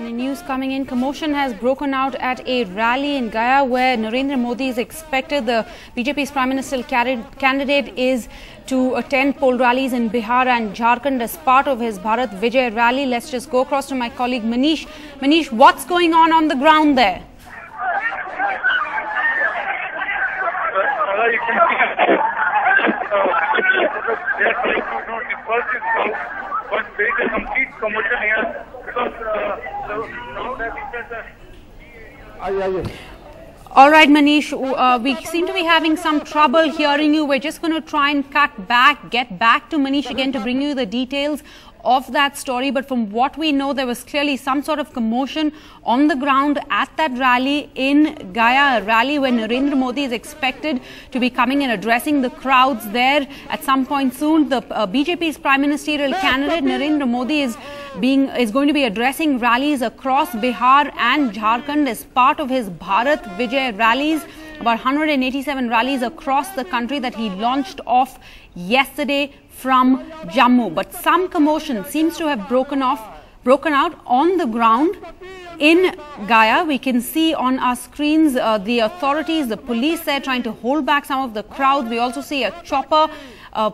And news coming in, commotion has broken out at a rally in Gaya where Narendra Modi is expected. The BJP's Prime Minister candidate is to attend poll rallies in Bihar and Jharkhand as part of his Bharat Vijay rally. Let's just go across to my colleague Manish. Manish, what's going on the ground there? But there is a complete commotion here because the crowd has entered the... All right, Manish, we seem to be having some trouble hearing you. We're just going to try and get back to Manish again to bring you the details of that story. But from what we know, there was clearly some sort of commotion on the ground at that rally in Gaya, a rally where Narendra Modi is expected to be coming and addressing the crowds there at some point soon. The BJP's prime ministerial candidate Narendra Modi is going to be addressing rallies across Bihar and Jharkhand as part of his Bharat Vijay rallies. About 187 rallies across the country that he launched off yesterday from Jammu. But some commotion seems to have broken out on the ground in Gaya. We can see on our screens the authorities, the police there trying to hold back some of the crowd. We also see a chopper.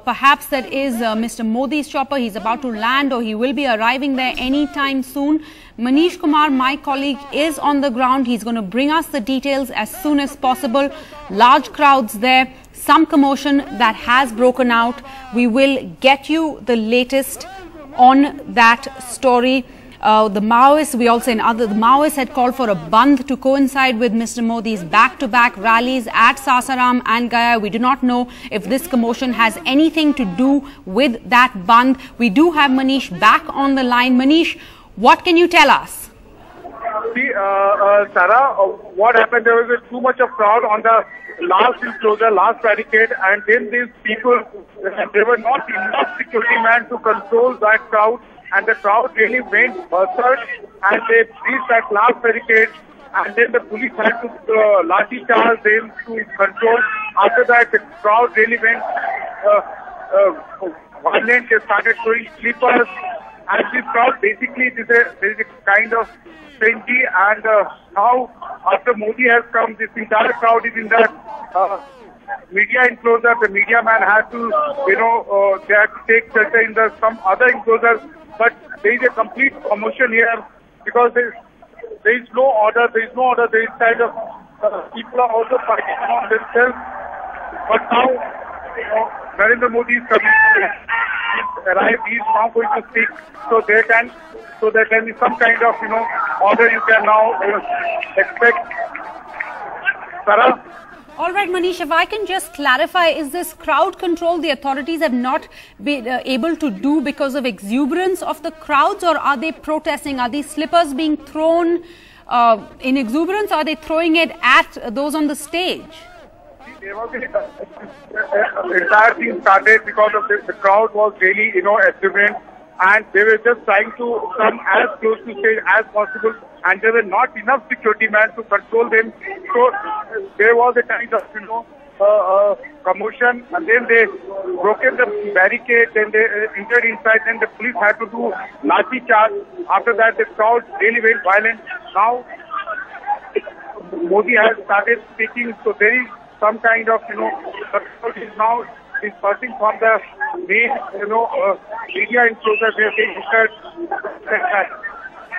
Perhaps that is Mr. Modi's chopper. He's about to land or he will be arriving there anytime soon. Manish Kumar, my colleague, is on the ground. He's going to bring us the details as soon as possible. Large crowds there. Some commotion that has broken out. We will get you the latest on that story. The Maoists, the Maoists had called for a bandh to coincide with Mr. Modi's back-to-back rallies at Sasaram and Gaya. We do not know if this commotion has anything to do with that bandh. We do have Manish back on the line. Manish, what can you tell us? See, Sarah, what happened, there was too much of crowd on the last enclosure, last barricade, and then these people, there were not enough security men to control that crowd. And the crowd really went berserk and they reached that last barricade, and then the police had to lathi charge them to control. After that, the crowd really went violent. They started throwing slippers, and this crowd basically there is a kind of frenzy. And now, after Modi has come, this entire crowd is in that media enclosure. The media man had to, they had to take shelter in some other enclosure. But there is a complete commotion here because there is no order. There is no order. There is kind of people are also fighting among themselves. But now, Narendra Modi is coming. He's arrived. He is now going to speak. So there can be some kind of order you can now expect. Sarah? All right, Manish, if I can just clarify, is this crowd control the authorities have not been able to do because of exuberance of the crowds, or are they protesting? Are these slippers being thrown in exuberance, or are they throwing it at those on the stage? The entire thing started because of the crowd was really, exuberant, and they were just trying to come as close to stage as possible. And there were not enough security men to control them. So there was a kind of, commotion. And then they broke the barricade, then they entered inside, then the police had to do lathi charge. After that, the crowd really went violent. Now, Modi has started speaking, so there is some kind of, the crowd is now dispersing from the main, media enclosure where they entered.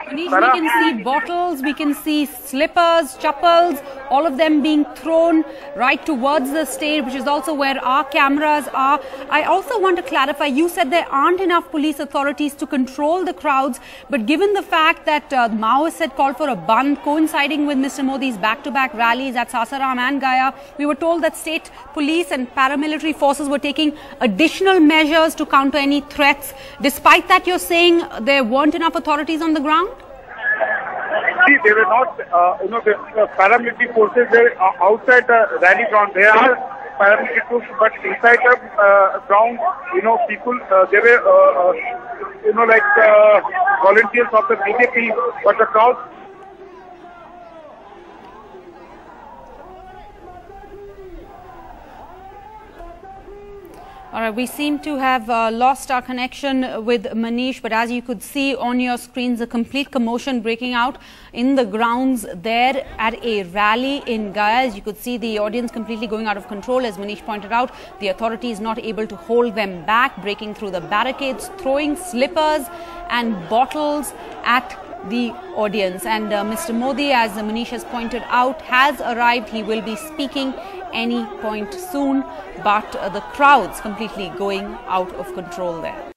Manish, we can see bottles, we can see slippers, chappals, all of them being thrown right towards the stage, which is also where our cameras are. I also want to clarify, you said there aren't enough police authorities to control the crowds, but given the fact that Maoists had called for a bandh coinciding with Mr. Modi's back-to-back rallies at Sasaram and Gaya, we were told that state police and paramilitary forces were taking additional measures to counter any threats. Despite that, you're saying there weren't enough authorities on the ground? See, they were not, the paramilitary forces were outside the rally ground. There are paramilitary forces, but inside the ground, people, they were, volunteers of the BJP, but the crowd. All right, we seem to have lost our connection with Manish, but as you could see on your screens, a complete commotion breaking out in the grounds there at a rally in Gaya. As you could see, the audience completely going out of control. As Manish pointed out, the authorities not able to hold them back, breaking through the barricades, throwing slippers and bottles at the audience. And Mr. Modi, as Manish has pointed out, has arrived. He will be speaking any point soon, but the crowds completely going out of control there.